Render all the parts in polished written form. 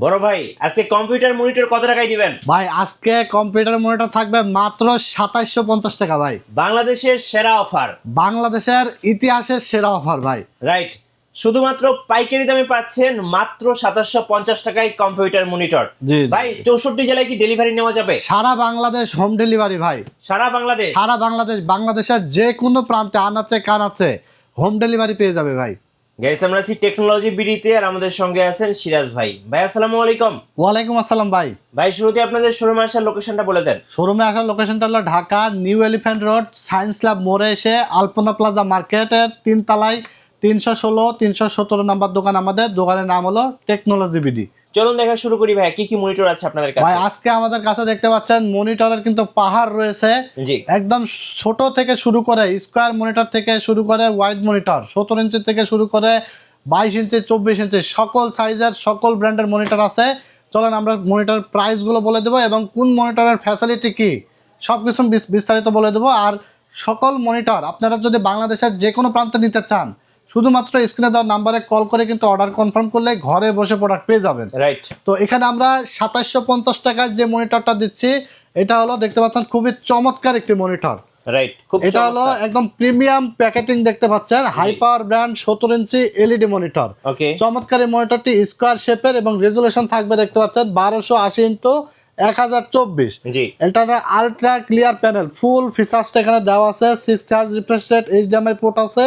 বড় ভাই আজকে কম্পিউটার মনিটর কত টাকায় দিবেন? ভাই আজকে কম্পিউটার মনিটর থাকবে মাত্র 2750 টাকা ভাই। বাংলাদেশের সেরা অফার, বাংলাদেশের ইতিহাসের সেরা অফার ভাই। রাইট। শুধুমাত্র পাইকারি দামে পাচ্ছেন মাত্র 2750 টাকায় কম্পিউটার মনিটর। জি, ভাই 64 জেলায় কি ডেলিভারি নেওয়া যাবে? সারা বাংলাদেশ হোম ডেলিভারি ভাই। সারা বাংলাদেশ? সারা বাংলাদেশ, বাংলাদেশের যে কোনো প্রান্তে আনাচে কানাচে হোম ডেলিভারি পেয়ে যাবে ভাই। গাইস, আমরা আছি টেকনোলজি বিডিতে আর আমাদের সঙ্গে আছেন সিরাজ ভাই। ভাই আসসালামু আলাইকুম। ওয়ালাইকুম আসসালাম ভাই। ভাই শুরুতে আপনাদের শোরুমে আসার লোকেশনটা বলে দেন। শোরুমে আসার লোকেশনটা হলো Dhaka new elephant road, science lab মোড়ে এসে আলপনা প্লাজা মার্কেটের 3 তলায় 316 317 নাম্বার দোকান। আমাদের দোকানের নাম হলো টেকনোলজি বিডি। চলুন দেখা শুরু করি ভাই, কি কি মনিটর আছে আপনাদের ভাই কাছে? আজকে আমাদের কাছে দেখতে পাচ্ছেন মনিটরের কিন্তু পাহাড় রয়েছে। জি। একদম ছোট থেকে শুরু করে স্কোয়ার মনিটর থেকে শুরু করে ওয়াইড মনিটর 17 ইঞ্চি থেকে শুরু করে 22 ইঞ্চি 24 ইঞ্চি সকল সাইজের সকল ব্র্যান্ডের মনিটর আছে। চলেন আমরা মনিটর প্রাইসগুলো বলে দেবো এবং কোন মনিটরের ফ্যাসিলিটি কি সব কিছু বিস্তারিত বলে দেবো। আর সকল মনিটর আপনারা যদি বাংলাদেশের যে কোনো প্রান্তে নিতে চান শুধুমাত্র স্ক্রিনে দেওয়ার নাম্বারে কল করে কিন্তু অর্ডার কনফার্ম করলে ঘরে বসে প্রোডাক্ট পেয়ে যাবেন। রাইট। তো এখানে আমরা 2750 টাকার যে মনিটরটা দিচ্ছি এটা হলো দেখতে পাচ্ছেন খুবই চমৎকার একটি মনিটর। রাইট, খুব এটা হলো একদম প্রিমিয়াম প্যাকেটিং দেখতে পাচ্ছেন, high power brand 17 inch LED monitor. ওকে। চমৎকার এই মনিটরটি স্কোয়ার শেপের এবং রেজুলেশন থাকবে দেখতে পাচ্ছেন 1280 ইন্টু 1024। জি। এটা আলট্রা ক্লিয়ার প্যানেল, ফুল ফিচার্সটা এখানে দেওয়া আছে। 6 charge refresh rate, HDMI port আছে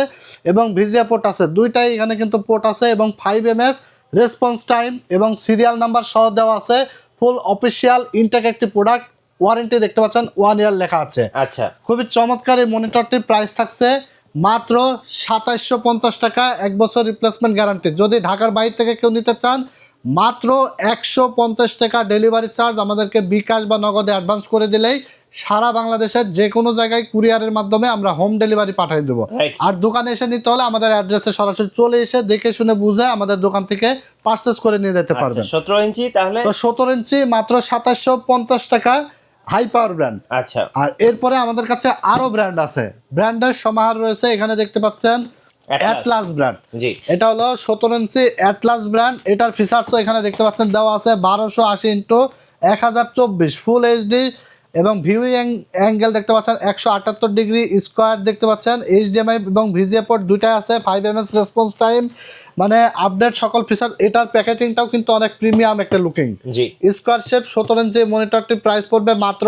এবং ভিজিএ পোর্ট আছে, দুইটাই এখানে কিন্তু পোর্ট আছে এবং 5 এমএস রেসপন্স টাইম এবং সিরিয়াল নাম্বার সহ দেওয়া আছে। ফুল অফিসিয়াল ইনটেক একটি প্রোডাক্ট, ওয়ারেন্টি দেখতে পাচ্ছেন 1 ইয়ার লেখা আছে। আচ্ছা। খুবই চমৎকার এই মনিটরটির প্রাইস থাকছে মাত্র 2750 টাকা, 1 বছর রিপ্লেসমেন্ট গ্যারান্টি। যদি ঢাকার বাইরে থেকে কেউ নিতে চান মাত্র 150 টাকা ডেলিভারি চার্জ আমাদেরকে বিকাশ বা নগদে অ্যাডভান্স করে দিলেই সারা বাংলাদেশের যে কোনো জায়গায় কুরিয়ারের মাধ্যমে আমরা হোম ডেলিভারি পাঠিয়ে দেবো। আর দোকানে এসে নিতে হলে আমাদের অ্যাড্রেসে সরাসরি চলে এসে দেখে শুনে বুঝে আমাদের দোকান থেকে পারচেস করে নিয়ে যেতে পারবেন। 17 ইঞ্চি তাহলে? তো 17 ইঞ্চি মাত্র 2750 টাকা, হাই পাওয়ার ব্র্যান্ড। আচ্ছা। আর এরপরে আমাদের কাছে আরো ব্র্যান্ড আছে, ব্র্যান্ডের সমাহার রয়েছে। এখানে দেখতে পাচ্ছেন অ্যাটলাস ব্র্যান্ড। জি। এটা হলো 17 ইঞ্চি অ্যাটলাস ব্র্যান্ড। এটার ফিচার্সও এখানে দেখতে পাচ্ছেন দেওয়া আছে 1280 ইন্টু 1024 ফুল এইচডি এবং ভিউইং অ্যাঙ্গেল দেখতে পাচ্ছেন 178 ডিগ্রি স্কোয়ার দেখতে পাচ্ছেন। এইচডিএমআই এবং ভিজিএ পোর্ট দুইটাই আছে, 5 এমএস রেসপন্স টাইম, মানে আপডেট সকল ফিচার। এটার প্যাকেটিংটাও কিন্তু অনেক প্রিমিয়াম একটা লুকিং। জি। স্কোয়ার শেপ 17 ইঞ্চি মনিটরটির প্রাইস পড়বে মাত্র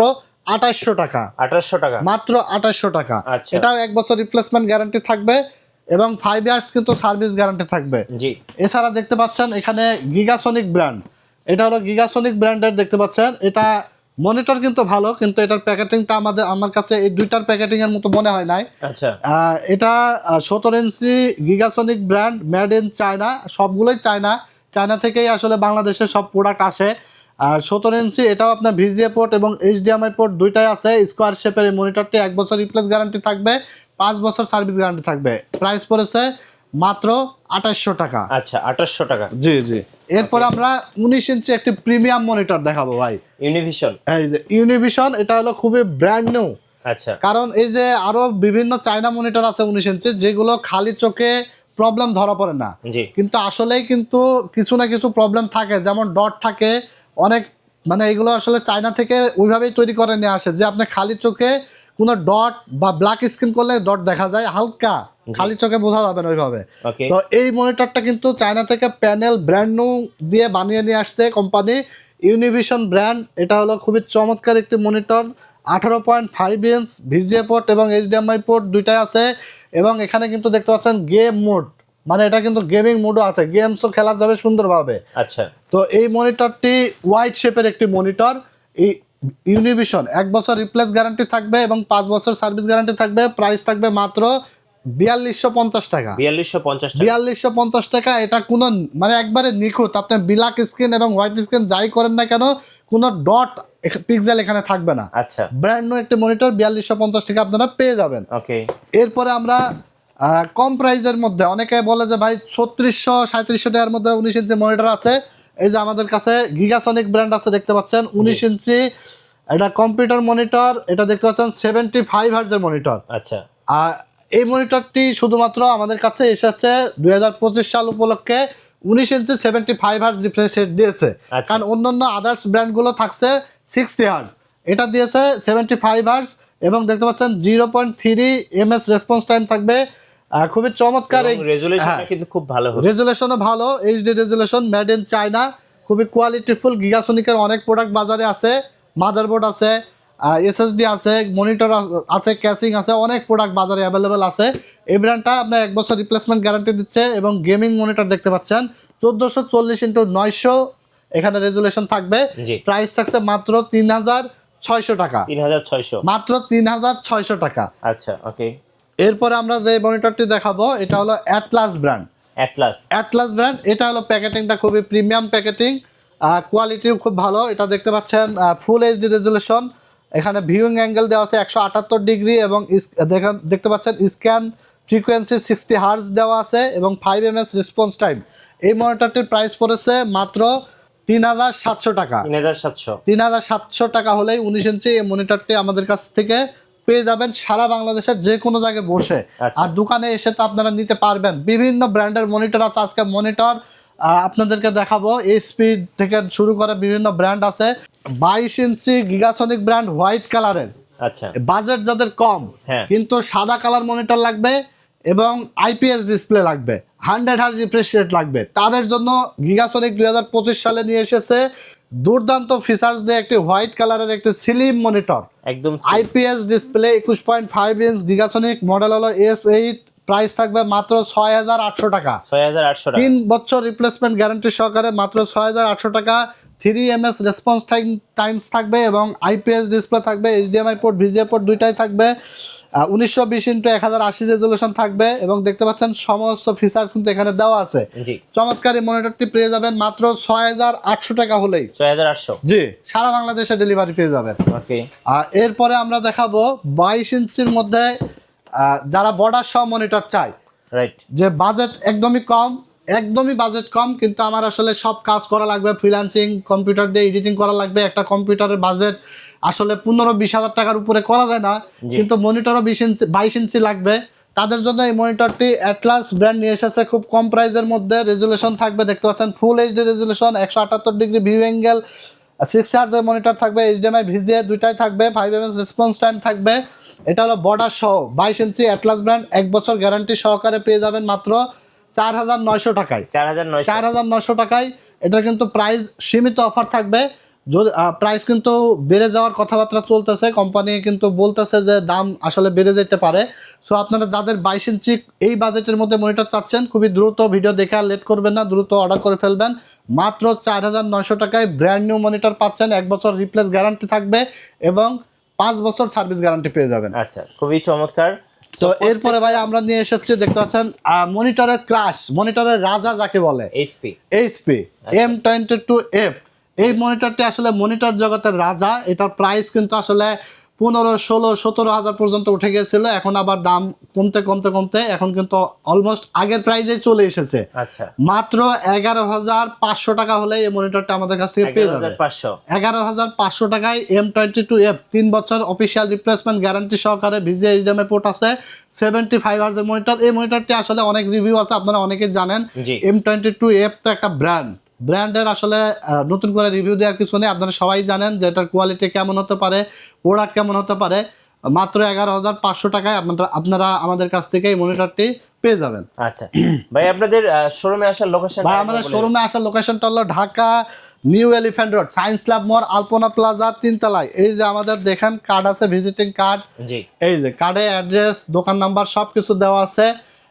2800 টাকা। 2800 টাকা? মাত্র 2800 টাকা। আচ্ছা। এটাও 1 বছর রিপ্লেসমেন্ট গ্যারান্টি থাকবে এবং 5 ইয়ার্স কিন্তু সার্ভিস গ্যারান্টি থাকবে। জি। এছাড়া দেখতে পাচ্ছেন এখানে গিগাসনিক ব্র্যান্ড। এটা হলো গিগাসনিক ব্র্যান্ডের দেখতে পাচ্ছেন। এটা মনিটর কিন্তু ভালো, কিন্তু এটার প্যাকেটিংটা আমার কাছে এই দুইটার প্যাকেটিং এর মতো মনে হয় নাই। আচ্ছা। এটা 17 ইঞ্চি গিগাসনিক ব্র্যান্ড, মেড ইন চায়না, সবগুলোই চায়না থেকেই আসলে বাংলাদেশে সব প্রোডাক্ট আসে। আর 17 ইঞ্চি এটাও আপনার ভিজিএ পোর্ট এবং এইচডিএমআই পোর্ট দুইটাই আছে। স্কোয়ার শেপের এই মনিটরটি 1 বছর রিপ্লেস গ্যারান্টি থাকবে, 5 বছর সার্ভিস গ্যারান্টি থাকবে। প্রাইস পড়েছে মাত্র 2800 টাকা। আচ্ছা, 2800 টাকা। জি জি। এরপরে আমরা 19 ইঞ্চি একটি প্রিমিয়াম মনিটর দেখাবো ভাই। ইউনিভিশন। এই যে ইউনিভিশন, এটা হলো খুবই ব্র্যান্ড নিউ। আচ্ছা। কারণ এই যে আরো বিভিন্ন চায়না মনিটর আছে 19 ইঞ্চি যেগুলো খালি চোখে প্রবলেম ধরা পড়ে না, জি। কিন্তু আসলেই কিন্তু কিছু না কিছু প্রবলেম থাকে, যেমন ডট থাকে অনেক, মানে এগুলো আসলে চায়না থেকে ওইভাবেই তৈরি করে নিয়ে আসে যে আপনি খালি চোখে কোনো ডট বা ব্ল্যাক স্ক্রিন করলে ডট দেখা যায় হালকা, খালি চোখে বোঝা যাবে না ওইভাবে। তো এই মনিটরটা কিন্তু চায়না থেকে প্যানেল ব্র্যান্ড নিউ দিয়ে বানিয়ে নিয়ে আসছে কোম্পানি ইউনিভিশন ব্র্যান্ড। এটা হলো খুবই চমৎকার একটি মনিটর, 18.5 ইঞ্চ ভিজিএ পোর্ট এবং এইচডিএমআই পোর্ট দুইটাই আছে। এবং এখানে কিন্তু দেখতে পাচ্ছেন গেম মোড, মানে এটা কিন্তু গেমিং মোডও আছে, গেমসও খেলা যাবে সুন্দরভাবে। আচ্ছা। তো এই মনিটরটি ওয়াইড শেপের একটি মনিটর, এই ইউনিভিশন 1 বছর রিপ্লেস গ্যারান্টি থাকবে এবং 5 বছর সার্ভিস গ্যারান্টি থাকবে। প্রাইস থাকবে মাত্র 4250 টাকা। 4250 টাকা। এটা কোনো মানে একবারে নিখুঁত, আপনি ব্ল্যাক স্ক্রিন এবং হোয়াইট স্ক্রিন যাই করেন না কেন কোনো ডট পিক্সেল এখানে থাকবে না। আচ্ছা। ব্র্যান্ড নিউ একটি মনিটর 4250 টাকা আপনারা পেয়ে যাবেন। ওকে। এরপরে আমরা কম প্রাইসের মধ্যে, অনেকে বলে যে ভাই 3600 3700 টাকার মধ্যে 19 ইঞ্চি মনিটর আছে। এই যে আমাদের কাছে গিগাসনিক ব্র্যান্ড আছে দেখতে পাচ্ছেন 19 ইঞ্চি এটা কম্পিউটার মনিটর। এটা দেখতে পাচ্ছেন 75 হার্টজের মনিটর। আচ্ছা। আর এই মনিটরটি শুধুমাত্র আমাদের কাছে এসেছে 2025 সাল উপলক্ষে 19 ইঞ্চি 75 হার্জ রিফ্রেশ রেট দিয়েছে। আচ্ছা। কারণ অন্যান্য আদার্স ব্র্যান্ডগুলো থাকছে 60 হার্জ, এটা দিয়েছে 75 হার্জ এবং দেখতে পাচ্ছেন 0.3 ms রেসপন্স টাইম থাকবে। খুবই চমৎকার। এই রেজুলেশনটা কিন্তু খুব ভালো হবে, রেজুলেশনও ভালো, HD resolution, made in China, খুবই কোয়ালিটিফুল। গিগাসনিকের অনেক প্রোডাক্ট বাজারে আছে, মাদারবোর্ড আছে, এসএসডি আছে, মনিটর আছে, ক্যাসিং আছে, অনেক প্রোডাক্ট বাজারে অ্যাভেলেবেল আছে। এই ব্র্যান্ডটা আপনার 1 বছর রিপ্লেসমেন্ট গ্যারান্টি দিচ্ছে এবং গেমিং মনিটর দেখতে পাচ্ছেন 1440x900 এখানে রেজুলেশন থাকবে। প্রাইস থাকছে মাত্র 3600 টাকা, 3600, মাত্র 3600 টাকা। আচ্ছা ওকে। এরপরে আমরা যে মনিটরটি দেখাবো এটা হলো অ্যাটলাস ব্র্যান্ড। অ্যাটলাস ব্র্যান্ড, এটা হলো প্যাকেটিংটা খুবই প্রিমিয়াম প্যাকেটিং, কোয়ালিটিও খুব ভালো। এটা দেখতে পাচ্ছেন ফুল এইচডি রেজুলেশন, এখানে ভিউইং অ্যাঙ্গেল দেওয়া আছে 178 ডিগ্রি এবং দেখতে পাচ্ছেন স্ক্যান ফ্রিকোয়েন্সি 60 হার্জ দেওয়া আছে এবং 5 ms রেসপন্স টাইম। এই মনিটরটির প্রাইস পড়েছে মাত্র 3700 টাকা। 3700 টাকা হলেই 19 ইঞ্চি এই মনিটরটি আমাদের কাছ থেকে পেয়ে যাবেন সারা বাংলাদেশের যে কোনো জায়গায় বসে। আর দোকানে এসে তো আপনারা নিতে পারবেন। বিভিন্ন ব্র্যান্ডের মনিটর আছে, আজকে মনিটর আপনাদেরকে দেখাবো। এইচপি থেকে শুরু করে বিভিন্ন ব্র্যান্ড আছে। 22 ইঞ্চি গিগাসনিক ব্র্যান্ড হোয়াইট কালারের, আচ্ছা বাজেট যাদের কম কিন্তু সাদা কালার মনিটর লাগবে এবং আইপিএস ডিসপ্লে লাগবে, 100 হার্জ রিফ্রেশ রেট লাগবে, তাদের জন্য গিগাসনিক 2025 সালে নিয়ে এসেছে দুর্দান্ত ফিচার্স দিয়ে একটি হোয়াইট কালারের একটি স্লিম মনিটর, একদম আইপিএস ডিসপ্লে, 21.5 ইঞ্চ, গিগাসনিক, মডেল হলো S8, প্রাইস থাকবে মাত্র 6800 টাকা। 6800 টাকা, 3 বছর রিপ্লেসমেন্ট গ্যারান্টি সহকারে মাত্র 6800 টাকা। 3 ms রেসপন্স টাইমস থাকবে এবং আইপিএস ডিসপ্লে থাকবে, এইচডিএমআই পোর্ট, ভিজিএ পোর্ট দুইটাই থাকবে, 1920x1080 রেজুলেশন থাকবে এবং দেখতে পাচ্ছেন সমস্ত ফিচার্স কিন্তু এখানে দেওয়া আছে। চমৎকার এই মনিটরটি পেয়ে যাবেন মাত্র 6800 টাকা হলেই। 6800, জি, সারা বাংলাদেশে ডেলিভারি পেয়ে যাবেন। ওকে। এরপরে আমরা দেখাবো 22 ইঞ্চির মধ্যে যারা বর্ডার সহ মনিটর চায়, রাইট, যে বাজেট একদমই বাজেট কম কিন্তু আমার আসলে সব কাজ করা লাগবে, ফ্রিল্যান্সিং, কম্পিউটার দিয়ে এডিটিং করা লাগবে, একটা কম্পিউটারের বাজেট আসলে 15-20 হাজার টাকার উপরে করা যায় না, কিন্তু মনিটরও 22 ইঞ্চি লাগবে। তাদের জন্য এই মনিটরটি অ্যাটলাস ব্র্যান্ড নিয়ে এসেছে খুব কম প্রাইসের মধ্যে। রেজুলেশন থাকবে দেখতে পাচ্ছেন full HD resolution, 178 degree view angle, 60 হার্জের মনিটর থাকবে, এইচডিএমআই ভিজিএ দুইটাই থাকবে, 5 ms রেসপন্স টাইম থাকবে। এটা হলো বর্ডার সহ 22 ইঞ্চি অ্যাটলাস ব্র্যান্ড, 1 বছর গ্যারান্টি সহকারে পেয়ে যাবেন মাত্র 4900 টাকায়। 4900 টাকায়। এটা কিন্তু প্রাইস সীমিত অফার থাকবে, প্রাইস কিন্তু বেড়ে যাওয়ার কথাবার্তা চলতেছে, কোম্পানি কিন্তু বলতেছে যে দাম আসলে বেড়ে যেতে পারে। সো আপনারা যাদের 22 ইঞ্চি এই বাজেটের মধ্যে মনিটর চাচ্ছেন, খুবই দ্রুত ভিডিও দেখে আর লেট করবেন না, দ্রুত অর্ডার করে ফেলবেন। মাত্র 4900 টাকায় ব্র্যান্ড নিউ মনিটর পাচ্ছেন, 1 বছর রিপ্লেস গ্যারান্টি থাকবে এবং 5 বছর সার্ভিস গ্যারান্টি পেয়ে যাবেন। আচ্ছা, খুবই চমৎকার। তো এরপরে ভাই আমরা নিয়ে এসেছি দেখতে পাচ্ছেন মনিটরের ক্রাশ, মনিটরের রাজা যাকে বলে, এইচপি M22F। এই মনিটরটি আসলে মনিটর জগতের রাজা। এটার প্রাইস কিন্তু আসলে 15, 16, 17 হাজার পর্যন্ত উঠে গিয়েছিল, এখন আবার দাম কমতে এখন কিন্তু অলমোস্ট আগের প্রাইসে চলে এসেছে। আচ্ছা, মাত্র 11500 টাকা হলে এই মনিটরটা আমাদের কাছ থেকে পেয়ে যাবে। 11500 টাকায় M22F, 3 বছর অফিসিয়াল রিপ্লেসমেন্ট গ্যারান্টি সহকারে, ভিজিএ এইচডিএমআই পোর্ট আছে, 75 হার্জের মনিটর। এই মনিটরটি আসলে অনেক রিভিউ আছে, আপনারা অনেকেই জানেন। M22F তো একটা ব্র্যান্ডের আসলে নতুন করে রিভিউ দেওয়ার কিছু নেই, আপনারা সবাই জানেন যে এটার কোয়ালিটি কেমন হতে পারে, প্রোডাক্ট কেমন হতে পারে। মাত্র 11500 টাকায় আপনারা আমাদের কাছ থেকে এই মনিটরটি পেয়ে যাবেন। আচ্ছা ভাই, আপনাদের শোরুমে আসার লোকেশন? ভাই আমাদের শোরুমে আসার লোকেশনটা হলো Dhaka new elephant road, science lab মোড়, আলপনা প্লাজা, 3 তলায়। এই যে আমাদের দেখেন কার্ড আছে, ভিজিটিং কার্ড, এই যে কার্ডে অ্যাড্রেস, দোকান নাম্বার সবকিছু দেওয়া আছে।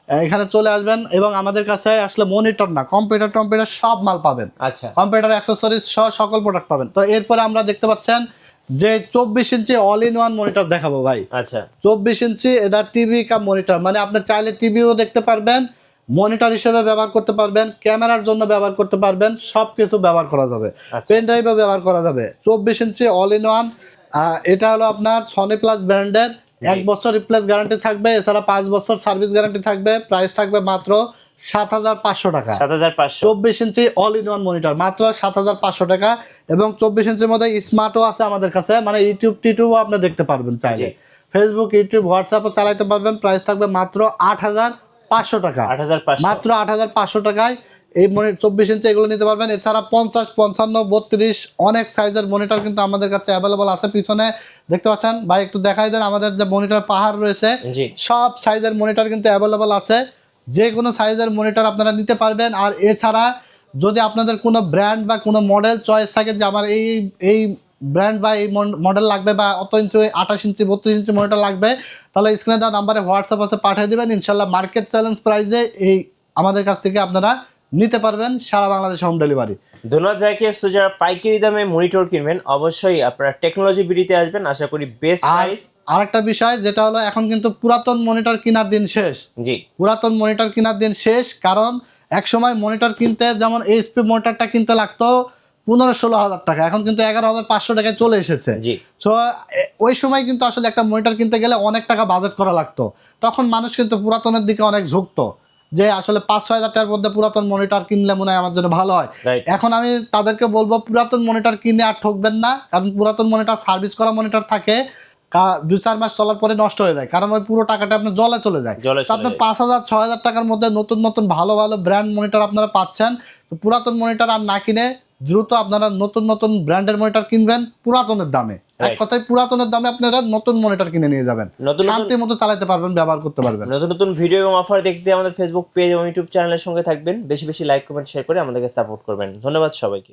এখানে চলে আসবেন এবং আমাদের কাছে আসলে মনিটর না, কম্পিউটার সব মাল পাবেন। আচ্ছা, কম্পিউটার অ্যাক্সেসরিজ সহ সকল প্রোডাক্ট পাবেন। তো এরপরে আমরা দেখতে পাচ্ছেন যে 24 ইঞ্চি অল ইন ওয়ান মনিটর দেখাবো ভাই। আচ্ছা, 24 ইঞ্চি এটা টিভি কাম মনিটর, মানে আপনি চাইলে টিভিও দেখতে পারবেন, মনিটর হিসেবে ব্যবহার করতে পারবেন, ক্যামেরার জন্য ব্যবহার করতে পারবেন, সবকিছু ব্যবহার করা যাবে, পেন ড্রাইভও ব্যবহার করা যাবে। 24 ইঞ্চি অল ইন ওয়ান, এটা হলো আপনার সনি প্লাস ব্র্যান্ডের, 1 বছর রিপ্লেস গ্যারান্টি থাকবে, এছাড়া 5 বছর সার্ভিস গ্যারান্টি থাকবে। প্রাইস থাকবে মাত্র 7500 টাকা। 24 ইঞ্চি অল ইন ওয়ান মনিটর মাত্র 7500 টাকা। এবং 24 ইঞ্চির মধ্যে স্মার্টও আছে আমাদের কাছে, মানে টিউবও আপনি দেখতে পারবেন, চাইলে ফেসবুক, ইউটিউব, হোয়াটসঅ্যাপও চালাতে পারবেন। প্রাইস থাকবে মাত্র 8500 টাকা, মাত্র 8500 টাকায় এই 24 ইঞ্চি এগুলো নিতে পারবেন। এছাড়া 50, 55, 32 অনেক সাইজের মনিটর কিন্তু আমাদের কাছে অ্যাভেলেবল আছে। পিছনে দেখতে পাচ্ছেন ভাই, একটু দেখাই দেন, আমাদের যে মনিটর পাহাড় রয়েছে জি সব সাইজের মনিটর কিন্তু অ্যাভেলেবল আছে। যে কোনো সাইজের মনিটর আপনারা নিতে পারবেন। আর এছাড়া যদি আপনাদের কোনো ব্র্যান্ড বা কোনো মডেল চয়েস থাকে যে আমার এই ব্র্যান্ড বা এই মডেল লাগবে বা অত ইঞ্চি 28 ইঞ্চি 32 ইঞ্চি মনিটর লাগবে, তাহলে স্ক্রিনে দেওয়া নাম্বারে হোয়াটসঅ্যাপ আছে পাঠিয়ে দেবেন। ইনশাল্লাহ মার্কেট চ্যালেঞ্জ প্রাইসে এই আমাদের কাছ থেকে আপনারা নিতে পারবেন, সারা বাংলাদেশে হোম ডেলিভারি। ধন্যবাদ ভাইকে। তো যারা পাইকারি দামে মনিটর কিনবেন অবশ্যই আপনারা টেকনোলজি ভিডিওতে আসবেন, আশা করি বেস্ট আর প্রাইস। আরেকটা বিষয় যেটা হলো, এখন কিন্তু পুরাতন মনিটর কেনার দিন শেষ। জি পুরাতন মনিটর কেনার দিন শেষ, কারণ এক সময় মনিটর কিনতে যেমন এইচপি মনিটরটা কিনতে লাগতো 15-16 হাজার টাকা, এখন কিন্তু 11,500 টাকায় চলে এসেছে। জি সো ওই সময় কিন্তু আসলে একটা মনিটর কিনতে গেলে অনেক টাকা বাজেট করা লাগতো। তখন মানুষ কিন্তু পুরাতনের দিকে অনেক ঝুঁকতো, যে আসলে 5-6 হাজার টাকার মধ্যে পুরাতন মনিটর কিনলে মনে হয় আমার জন্য ভালো হয়। রাইট। এখন আমি তাদেরকে বলবো পুরাতন মনিটর কিনে আর ঠকবেন না, কারণ পুরাতন মনিটর সার্ভিস করা মনিটর থাকে, 2-4 মাস চলার পরে নষ্ট হয়ে যায়, কারণ ওই পুরো টাকাটা আপনার জলে চলে যায়। জলে তো আপনি 5,000-6,000 টাকার মধ্যে নতুন নতুন ভালো ভালো ব্র্যান্ড মনিটর আপনারা পাচ্ছেন। তো পুরাতন মনিটর আর না কিনে দ্রুত আপনারা নতুন নতুন ব্র্যান্ডের মনিটর কিনবেন পুরাতনের দামে। এক কথায় পুরাতনের দামে আপনারা নতুন মনিটর কিনে নিয়ে যাবেন, নতুন শান্তি মতো চালাতে পারবেন, ব্যবহার করতে পারবেন। নতুন নতুন ভিডিও এবং অফার দেখতে আমাদের ফেসবুক পেজ এবং ইউটিউব চ্যানেলের সঙ্গে থাকবেন। বেশি বেশি লাইক কমেন্ট শেয়ার করে আমাদেরকে সাপোর্ট করবেন। ধন্যবাদ সবাইকে।